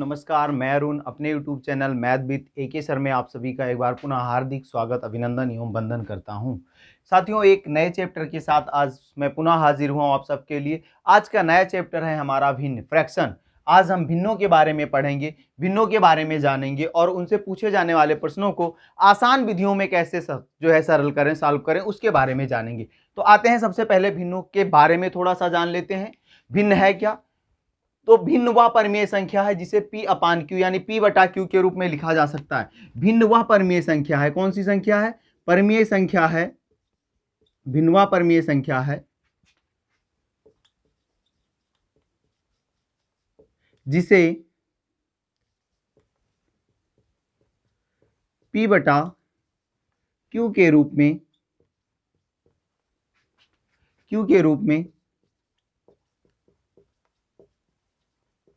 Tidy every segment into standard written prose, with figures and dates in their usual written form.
नमस्कार। मैं अरुण अपने YouTube channel math with AK sir में आप सभी का एक बार पुनः हार्दिक स्वागत, अभिनंदन एवं वंदन करता हूं। साथियों, एक नए चैप्टर के साथ आज मैं पुनः हाजिर हुआ हूं आप सबके लिए। आज का नया चैप्टर है हमारा भिन्न, फ्रैक्शन। आज हम भिन्नों के बारे में पढ़ेंगे, भिन्नों के बारे में जानेंगे और उनसे पूछे जाने वाले प्रश्नों को आसान विधियों में कैसे सरल करें, सॉल्व करें, उसके बारे में जानेंगे। तो आते हैं, सबसे पहले भिन्नों के बारे में थोड़ा सा जान लेते हैं। भिन्न है क्या? तो भिन्न वह परिमेय संख्या है जिसे P अपान Q यानी P बटा Q के रूप में लिखा जा सकता है। भिन्न वह परिमेय संख्या है, कौन सी संख्या है? परिमेय संख्या है, भिन्न वह परिमेय संख्या है जिसे P बटा Q के रूप में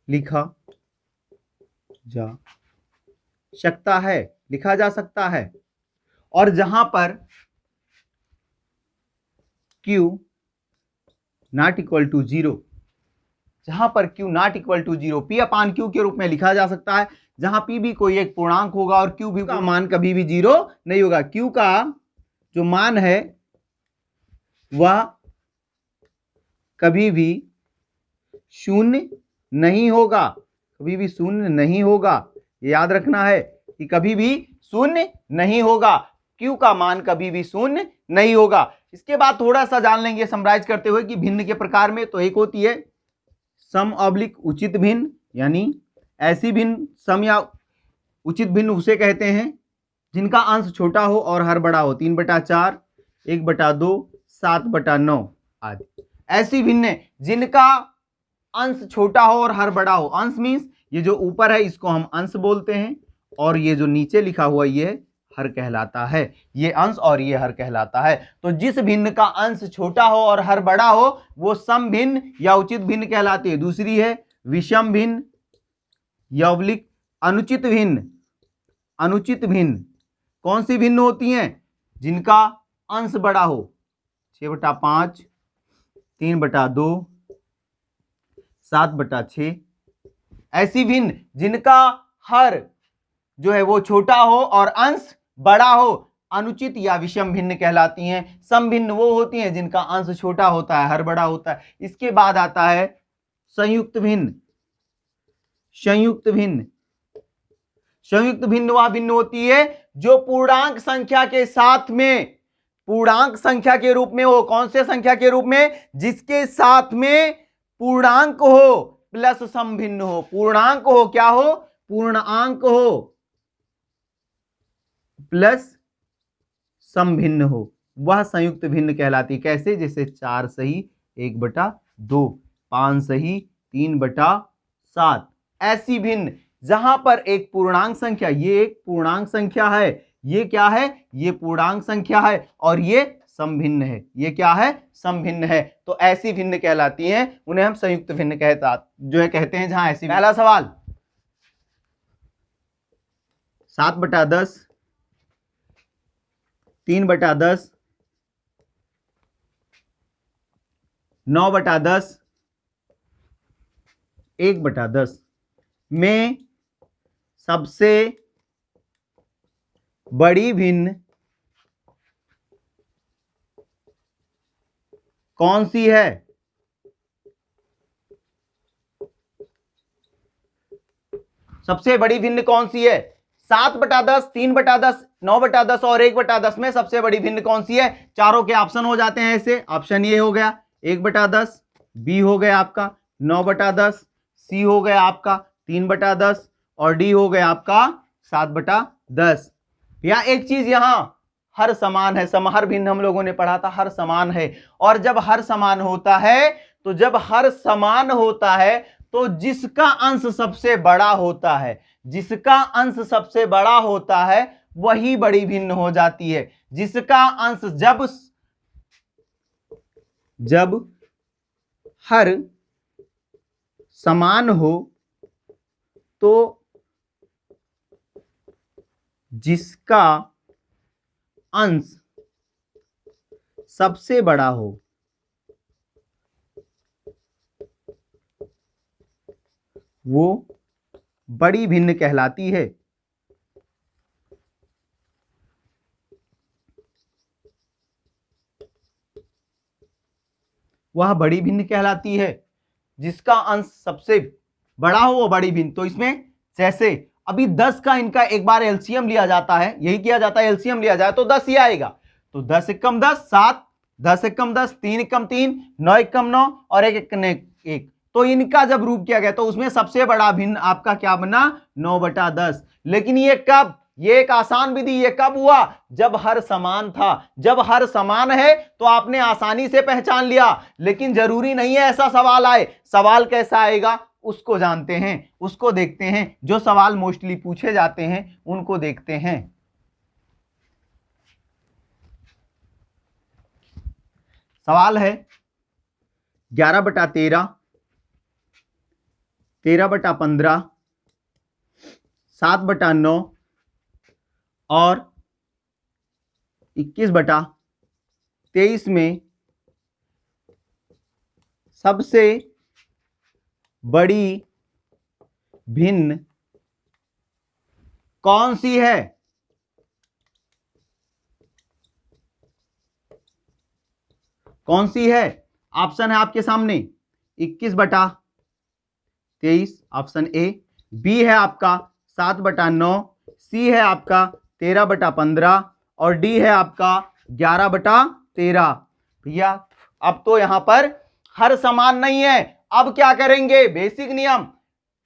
लिखा जा सकता है और जहां पर Q not equal to zero, P upon Q के रूप में लिखा जा सकता है, जहां P भी कोई एक पूर्णांक होगा और Q भी का मान कभी भी जीरो नहीं होगा। Q का जो मान है वह कभी भी शून्य नहीं होगा, ये याद रखना है कि कभी भी शून्य नहीं होगा। Q का मान कभी भी शून्य नहीं होगा। इसके बाद थोड़ा सा जान लेंगे समराइज करते हुए कि भिन्न के प्रकार में। तो एक होती है सम ऑब्लिक उचित भिन्न, यानी ऐसी भिन्न, सम या उचित भिन्न उसे कहते हैं जिनका अंश छोटा हो और हर बड़ा हो। 3/4, 1/2, 7/9 आदि। ऐसी भिन्न जिनका अंश छोटा हो और हर बड़ा हो। अंश मीन्स ये जो ऊपर है इसको हम अंश बोलते हैं और ये जो नीचे लिखा हुआ ये हर कहलाता है। ये अंश और ये हर कहलाता है। तो जिस भिन्न का अंश छोटा हो और हर बड़ा हो वो सम भिन्न या उचित भिन्न कहलाती है। दूसरी है विषम भिन्न या अनुचित भिन्न। कौन सी भिन्न होती हैं? जिनका अंश बड़ा हो, 6/5, 3/2, 7/6। ऐसी भिन्न जिनका हर जो है वो छोटा हो और अंश बड़ा हो, अनुचित या विषम भिन्न कहलाती हैं। सम भिन्न वो होती हैं जिनका अंश छोटा होता है, हर बड़ा होता है। इसके बाद आता है संयुक्त भिन्न। संयुक्त भिन्न वह भिन्न होती है जो पूर्णांक संख्या के साथ में, पूर्णांक संख्या के रूप में हो। कौन से संख्या के रूप में? जिसके साथ में पूर्णांक हो प्लस सम भिन्न हो। पूर्णांक हो, क्या हो? पूर्णांक हो प्लस सम भिन्न हो, वह संयुक्त भिन्न कहलाती। कैसे? जैसे 4 सही 1/2, 5 सही 3/7। ऐसी भिन्न जहां पर एक पूर्णांक संख्या, ये एक पूर्णांक संख्या है, ये क्या है? ये पूर्णांक संख्या है और ये सम भिन्न है। ये क्या है? सम भिन्न है। तो ऐसी भिन्न कहलाती हैं, उन्हें हम संयुक्त भिन्न कहते हैं जहां ऐसी। पहला सवाल 7/10, 3/10, 9/10, 1/10 में सबसे बड़ी भिन्न कौन सी है? सबसे बड़ी भिन्न कौन सी है? 7/10, 3/10, 9/10 और 1/10 में सबसे बड़ी भिन्न कौन सी है? चारों के ऑप्शन हो जाते हैं ऐसे। ऑप्शन ए हो गया 1/10, बी हो गया आपका 9/10, सी हो गया आपका 3/10 और डी हो गया आपका 7/10। या एक चीज यहां हर समान है, समहर भिन्न हम लोगों ने पढ़ा था, हर समान है। और जब हर समान होता है तो जिसका अंश सबसे बड़ा होता है वही बड़ी भिन्न हो जाती है। जिसका अंश जब हर समान हो तो जिसका अंश सबसे बड़ा हो वो बड़ी भिन्न कहलाती है। वह बड़ी भिन्न कहलाती है जिसका अंश सबसे बड़ा हो वो बड़ी भिन्न। तो इसमें जैसे अभी 10 का इनका एक बार एलसीएम लिया जाता है, यही किया जाता है, एलसीएम लिया जाए तो 10 ही आएगा। तो 10 एकम 10 7, 10 एकम 10, 3 एकम 3, 9 एकम 9 और 1 एकम 1। तो इनका जब रूप किया गया तो उसमें सबसे बड़ा भिन्न आपका क्या बना, 9/10। लेकिन ये कब, ये एक आसान विधि, ये कब हुआ, जब हर समान था। जब हर समान है तो आपने आसानी से पहचान लिया, लेकिन जरूरी नहीं है ऐसा सवाल आए। सवाल कैसा आएगा उसको जानते हैं, उसको देखते हैं। जो सवाल मोस्टली पूछे जाते हैं उनको देखते हैं। सवाल है 11/13, 13/15, 7/9 और 21/23 में सबसे बड़ी भिन्न कौन सी है? कौन सी है? ऑप्शन है आपके सामने 21/23 ऑप्शन ए, बी है आपका 7/9, सी है आपका 13/15 और डी है आपका 11/13। भैया अब तो यहां पर हर समान नहीं है, अब क्या करेंगे, बेसिक नियम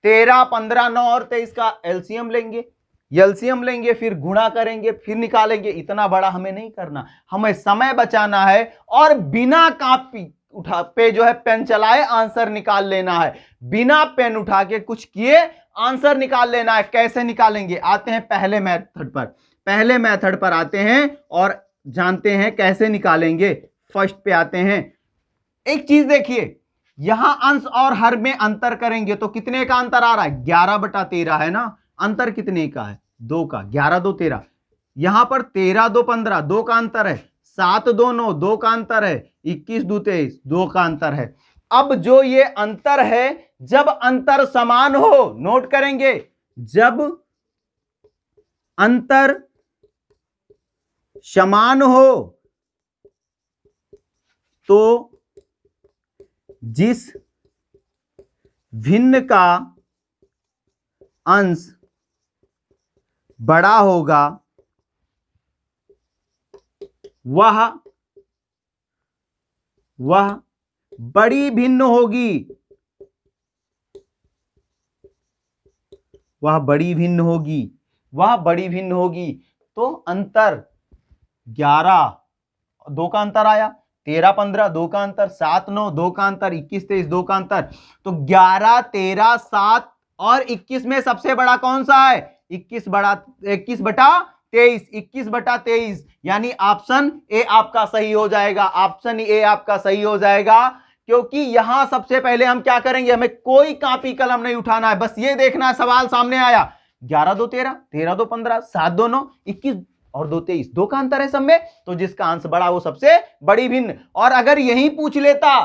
13, 15, 9 और 23 का एलसीएम लेंगे, एलसीएम लेंगे, फिर गुणा करेंगे, फिर निकालेंगे। इतना बड़ा हमें नहीं करना, हमें समय बचाना है और बिना कॉपी उठा पे जो है पेन चलाए आंसर निकाल लेना है। बिना पेन उठा के कुछ किए आंसर निकाल लेना है। कैसे निकालेंगे, आते हैं पहले मेथड पर। पहले मेथड पर आते हैं और जानते हैं कैसे निकालेंगे। फर्स्ट पे आते हैं। एक चीज देखिए, यहां अंश और हर में अंतर करेंगे तो कितने का अंतर आ रहा है, 11/13 है ना। अंतर कितने का है, 2 का, 11 2 13। यहां पर 13 2 15, 2 का अंतर है। 7 2 9, 2 का अंतर है। 21 2 23, 2 का अंतर है। अब जो ये अंतर है, जब अंतर समान हो, नोट करेंगे, जब अंतर समान हो तो जिस भिन्न का अंश बड़ा होगा वह बड़ी भिन्न होगी। वह बड़ी भिन्न होगी, वह बड़ी भिन्न होगी। तो अंतर 11, 2 का अंतर आया, 13 15, 2 का अंतर, 7 9, 2 का अंतर, 21 23, 2 का अंतर। तो 11 13 7 और 21 में सबसे बड़ा कौन सा है, 21/23, 21/23, यानी ऑप्शन ए आपका सही हो जाएगा। ऑप्शन ए आपका सही हो जाएगा, क्योंकि यहां सबसे पहले हम क्या करेंगे, हमें कोई कॉपी कलम नहीं उठाना है, बस ये देखना है सवाल सामने आया 11 2 13, 13 2 15, 7 2 9, 21 और 2 23, 2 का अंतर है सब में, तो जिसका अंश बड़ा वो सबसे बड़ी भिन्न। और अगर यही पूछ लेता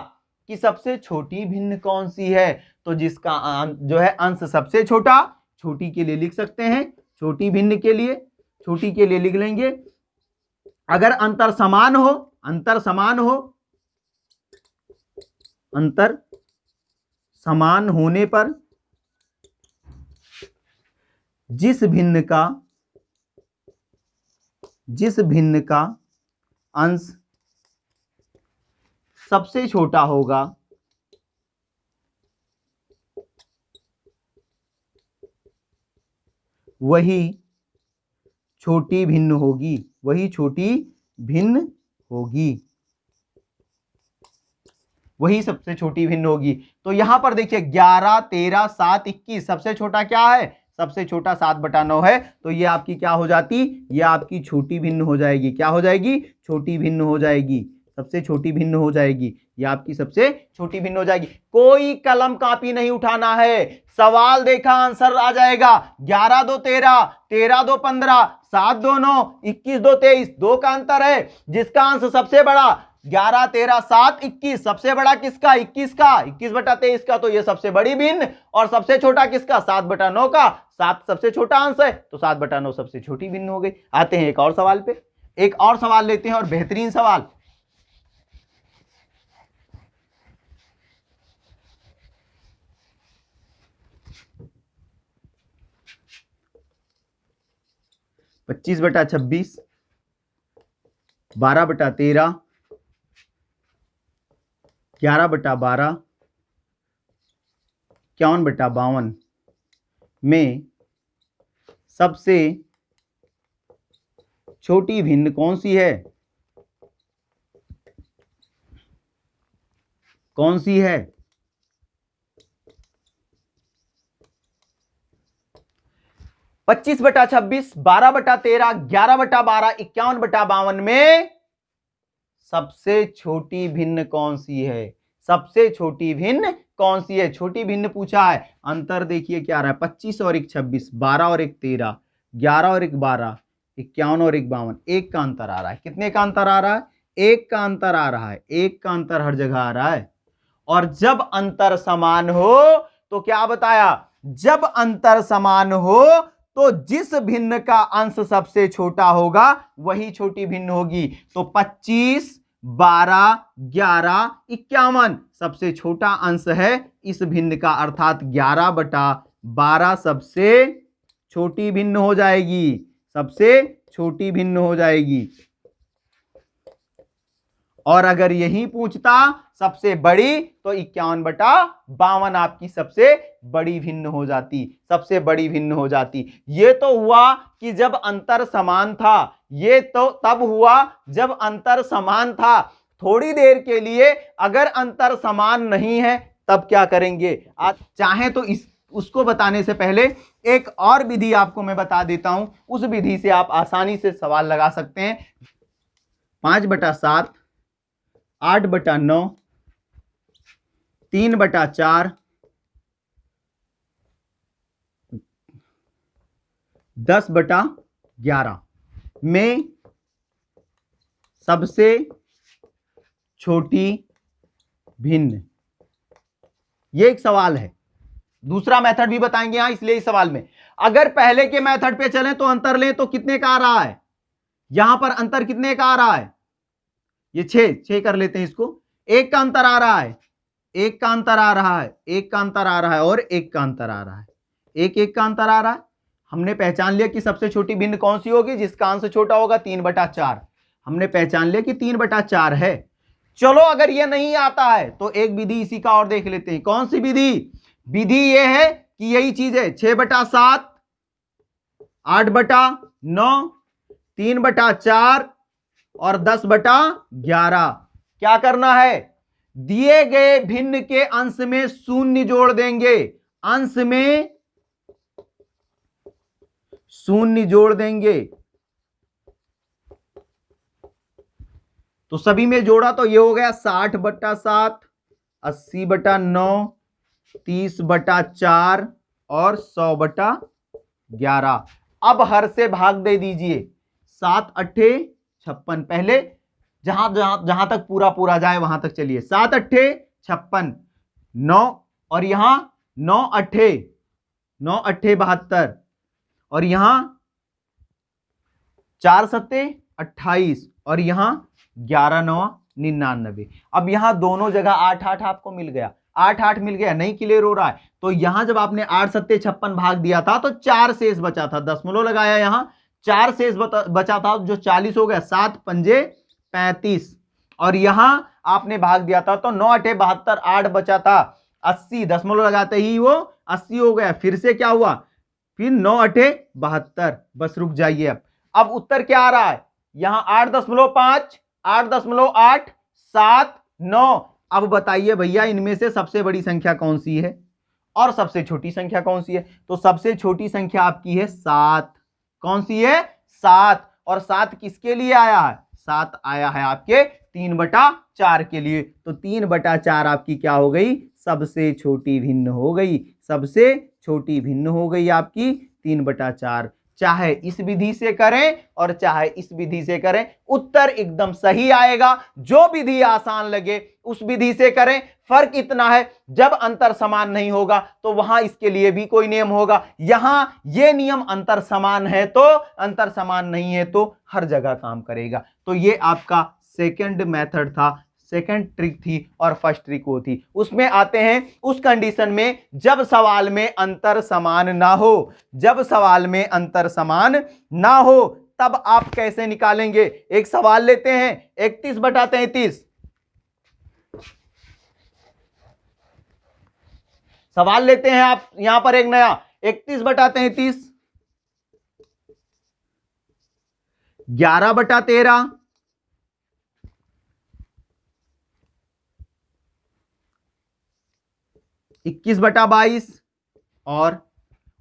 कि सबसे छोटी भिन्न कौन सी है, तो जिसका जो है अंश सबसे छोटा, छोटी के लिए लिख सकते हैं, छोटी भिन्न के लिए, छोटी के लिए लिख लेंगे। अगर अंतर समान हो, अंतर समान हो, अंतर समान होने पर जिस भिन्न का अंश सबसे छोटा होगा वही छोटी भिन्न होगी, वही छोटी भिन्न होगी, वही सबसे छोटी भिन्न होगी। तो यहां पर देखिए 11 13 7 21, सबसे छोटा क्या है, सबसे छोटा 7/9 है। तो ये आपकी क्या हो जाती, ये आपकी छोटी भिन्न हो जाएगी। क्या हो जाएगी, छोटी भिन्न हो जाएगी, सबसे छोटी भिन्न हो जाएगी। ये आपकी सबसे छोटी भिन्न हो जाएगी। कोई कलम कापी नहीं उठाना है, सवाल देखा आंसर आ जाएगा। 11 2 13, 13 2 15, 7 2 9, 21 2 23, 2 का अंतर है, जिसका अंश सबसे बड़ा 11 13 7 21। सबसे बड़ा किसका? 21 का। 21/23 का, तो ये सबसे बड़ी भिन्न। और सबसे छोटा किसका? 7/9 का। 7 सबसे छोटा अंश है, तो 7/9 सबसे छोटी भिन्न हो गई। आते हैं एक और सवाल पे। एक और सवाल लेते हैं, और बेहतरीन सवाल। पच्चीस बटा 26, 12/13, 11/12, 51/52 में सबसे छोटी भिन्न कौन सी है? कौन सी है? 25/26, 12/13, 11/12, 51/52 में सबसे छोटी भिन्न कौन सी है? सबसे छोटी भिन्न कौन सी है? छोटी भिन्न पूछा है। अंतर देखिए क्या आ रहा है, 25 और 1 26, 12 और 1 13, 11 और 1 12, 51 और 1 52। एक का अंतर आ रहा है। कितने का अंतर आ रहा है? एक का अंतर आ रहा है। एक का अंतर हर जगह आ रहा है। और जब अंतर समान हो तो क्या बताया? जब अंतर समान हो तो जिस भिन्न का अंश सबसे छोटा होगा वही छोटी भिन्न होगी। तो 25, 12, 11, 51 सबसे छोटा अंश है इस भिन्न का, अर्थात 11/12 सबसे छोटी भिन्न हो जाएगी। सबसे छोटी भिन्न हो जाएगी। और अगर यही पूछता सबसे बड़ी, तो 51/52 आपकी सबसे बड़ी भिन्न हो जाती। सबसे बड़ी भिन्न हो जाती। ये तो हुआ कि जब अंतर समान था। ये तो तब हुआ जब अंतर समान था। थोड़ी देर के लिए अगर अंतर समान नहीं है तब क्या करेंगे? आज चाहे तो उसको बताने से पहले एक और विधि आपको मैं बता देता हूं। उस विधि से आप आसानी से सवाल लगा सकते हैं। 5/7, 8/9, 3/4, 10/11 में सबसे छोटी भिन्न। ये एक सवाल है। दूसरा मेथड भी बताएंगे यहां, इसलिए इस सवाल में अगर पहले के मेथड पे चलें तो अंतर लें तो कितने का आ रहा है? यहां पर अंतर कितने का आ रहा है? ये 6 कर लेते हैं इसको। एक का अंतर आ रहा है, एक का अंतर आ रहा है, एक का अंतर आ रहा है, और एक का अंतर आ रहा है। एक का अंतर आ रहा है। हमने पहचान लिया कि सबसे छोटी भिन्न कौन सी होगी? जिसका अंश छोटा होगा। 3/4 हमने पहचान लिया कि 3/4 है। चलो अगर ये नहीं आता है तो एक विधि इसी का और देख लेते हैं। कौन सी विधि? विधि ये है कि यही चीज है, 6/7, 8/9, 3/4 और 10/11। क्या करना है? दिए गए भिन्न के अंश में शून्य जोड़ देंगे। अंश में शून्य जोड़ देंगे। तो सभी में जोड़ा तो ये हो गया 60/7, 80/9, 30/4 और 100/11। अब हर से भाग दे दीजिए। 7 8 56। पहले जहां तक पूरा जाए वहां तक चलिए। 7 8 56, 9 और यहां 9 8 72, और यहां 4 7 28, और यहां 11 9 99। अब यहां दोनों जगह 8 8 आपको मिल गया। 8 8 मिल गया, नहीं क्लियर हो रहा है? तो यहां जब आपने 8 7 56 भाग दिया था तो 4 शेष बचा था। दशमलव लगाया, यहां 4 शेष बचा था जो 40 हो गया। 7 पंजे 35, और यहां आपने भाग दिया था तो 9 8 72, 8 बचा था 80। दशमलव लगाते ही वो 80 हो गया। फिर से क्या हुआ? फिर 9 8 72। बस रुक जाइए। अब उत्तर क्या आ रहा है? यहां 8.5, 8.8, 7 9। अब बताइए भैया, इनमें से सबसे बड़ी संख्या कौन सी है और सबसे छोटी संख्या कौन सी है? तो सबसे छोटी संख्या आपकी है 7। कौन सी है? 7। और 7 किसके लिए आया है? 7 आया है आपके 3/4 के लिए। तो 3/4 आपकी क्या हो गई? सबसे छोटी भिन्न हो गई। सबसे छोटी भिन्न हो गई आपकी 3/4। चाहे इस विधि से करें और चाहे इस विधि से करें, उत्तर एकदम सही आएगा। जो विधि आसान लगे उस विधि से करें। फर्क इतना है, जब अंतर समान नहीं होगा तो वहां इसके लिए भी कोई नियम होगा। यहां ये नियम अंतर समान है तो, अंतर समान नहीं है तो हर जगह काम करेगा। तो ये आपका सेकंड मेथड था, सेकंड ट्रिक थी, और फर्स्ट ट्रिक वो थी। उसमें आते हैं उस कंडीशन में जब सवाल में अंतर समान ना हो। जब सवाल में अंतर समान ना हो तब आप कैसे निकालेंगे। एक सवाल लेते हैं 31/33। सवाल लेते हैं आप यहां पर एक नया 31/33, 11/13, 21/22 और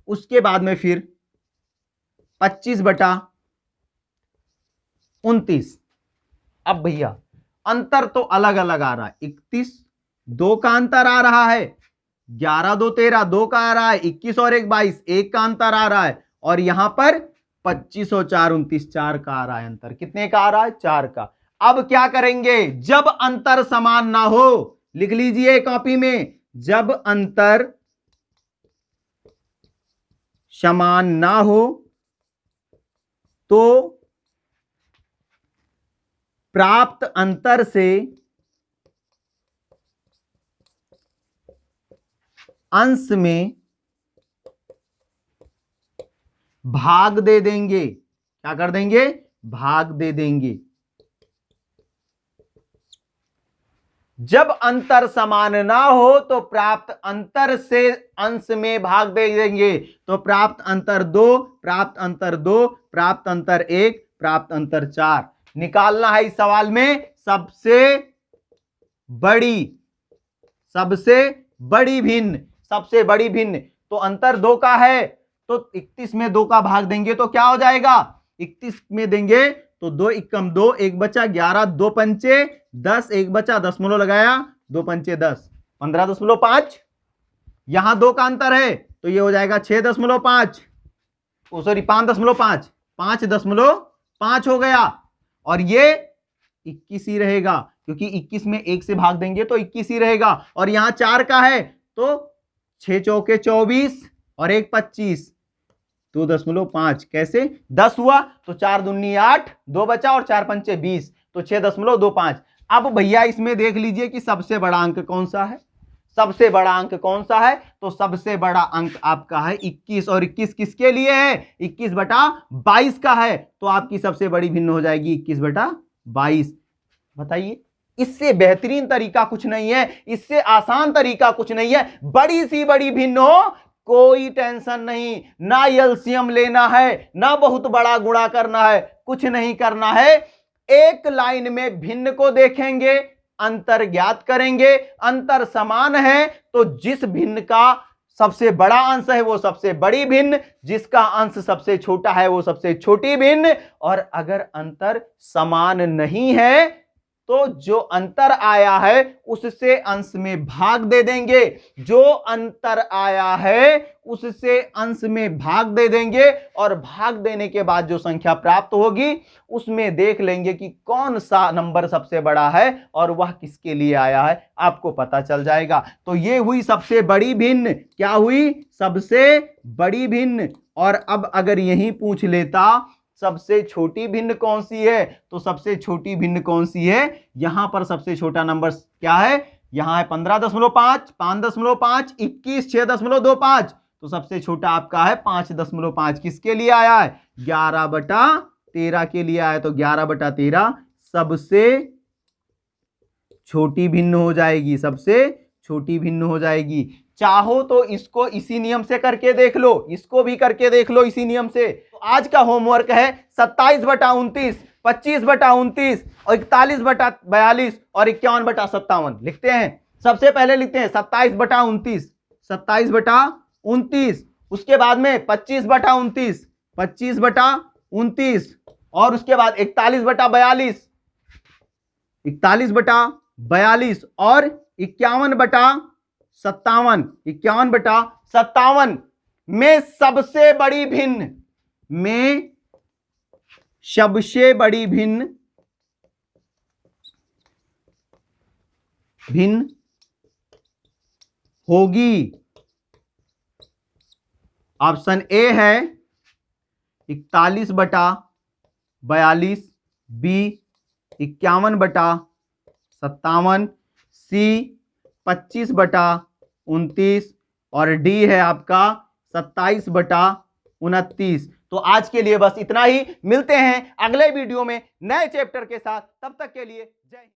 उसके बाद में फिर 25/29। अब भैया अंतर तो अलग अलग आ रहा है। 31 2 का अंतर आ रहा है, 11 2 13 2 का आ रहा है, 21 और 1 22 1 का अंतर आ रहा है, और यहां पर 25 और 4 29 4 का आ रहा है अंतर। कितने का आ रहा है? 4 का। अब क्या करेंगे जब अंतर समान ना हो? लिख लीजिए कॉपी में, जब अंतर समान ना हो तो प्राप्त अंतर से अंश में भाग दे देंगे। क्या कर देंगे? भाग दे देंगे। जब अंतर समान ना हो तो प्राप्त अंतर से अंश में भाग दे देंगे। तो प्राप्त अंतर 2, प्राप्त अंतर 2, प्राप्त अंतर 1, प्राप्त अंतर 4 निकालना है। इस सवाल में सबसे बड़ी भिन्न, सबसे बड़ी भिन्न। तो अंतर 2 का है तो 31 में 2 का भाग देंगे तो क्या हो जाएगा? 31 में देंगे तो 2 एकम 2, 1 बचा, 11 2 पंचे 10, 1 बचा, दशमलव लगाया, 2 पंचे 10, 15.5। यहां 2 का अंतर है तो ये हो जाएगा 6.5, सॉरी 5.5, 5.5 हो गया, और ये 21 ही रहेगा क्योंकि 21 में 1 से भाग देंगे तो 21 ही रहेगा। और यहां 4 का है तो 6 चौके 24 और 1 25, 2.5। कैसे 10 हुआ? तो 4 दूनी 8, 2 बचा और 4 पंचे 20, तो 6.25। अब भैया इसमें देख लीजिए कि सबसे बड़ा अंक कौन सा है। सबसे बड़ा अंक कौन सा है? तो सबसे बड़ा अंक आपका है 21, और 21 किसके लिए है? 21/22 का है। तो आपकी सबसे बड़ी भिन्न हो जाएगी 21/22। बताइए, इससे बेहतरीन तरीका कुछ नहीं है, इससे आसान तरीका कुछ नहीं है। बड़ी सी बड़ी भिन्न हो, कोई टेंशन नहीं, ना एलसीएम लेना है, ना बहुत बड़ा गुणा करना है, कुछ नहीं करना है। एक लाइन में भिन्न को देखेंगे, अंतर ज्ञात करेंगे, अंतर समान है तो जिस भिन्न का सबसे बड़ा अंश है वो सबसे बड़ी भिन्न, जिसका अंश सबसे छोटा है वो सबसे छोटी भिन्न। और अगर अंतर समान नहीं है तो जो अंतर आया है उससे अंश में भाग दे देंगे। जो अंतर आया है उससे अंश में भाग दे देंगे, और भाग देने के बाद जो संख्या प्राप्त होगी उसमें देख लेंगे कि कौन सा नंबर सबसे बड़ा है और वह किसके लिए आया है, आपको पता चल जाएगा। तो ये हुई सबसे बड़ी भिन्न। क्या हुई? सबसे बड़ी भिन्न। और अब अगर यही पूछ लेता सबसे छोटी भिन्न कौन सी है, तो सबसे छोटी भिन्न कौन सी है? यहां पर सबसे छोटा नंबर क्या है? यहां है 15.5, 5.5, 21, 6.25। तो सबसे छोटा आपका है 5.5। किसके लिए आया है? 11/13 के लिए आया। तो 11/13 सबसे छोटी भिन्न हो जाएगी, सबसे छोटी भिन्न हो जाएगी। चाहो तो इसको इसी नियम से करके देख लो, इसको भी करके देख लो इसी नियम से। तो आज का होमवर्क है 27/29, 25/29 और 41/42 और 51/57। लिखते हैं, सबसे पहले लिखते हैं 27/29, 27/29, उसके बाद में 25/29, 25/29, और उसके बाद 41/42, 41/42 और 51/57, 51/57 में सबसे बड़ी भिन्न, में सबसे बड़ी भिन्न होगी। ऑप्शन ए है 41/42, बी 51/57, सी 25/29 और डी है आपका 27/29। तो आज के लिए बस इतना ही, मिलते हैं अगले वीडियो में नए चैप्टर के साथ, तब तक के लिए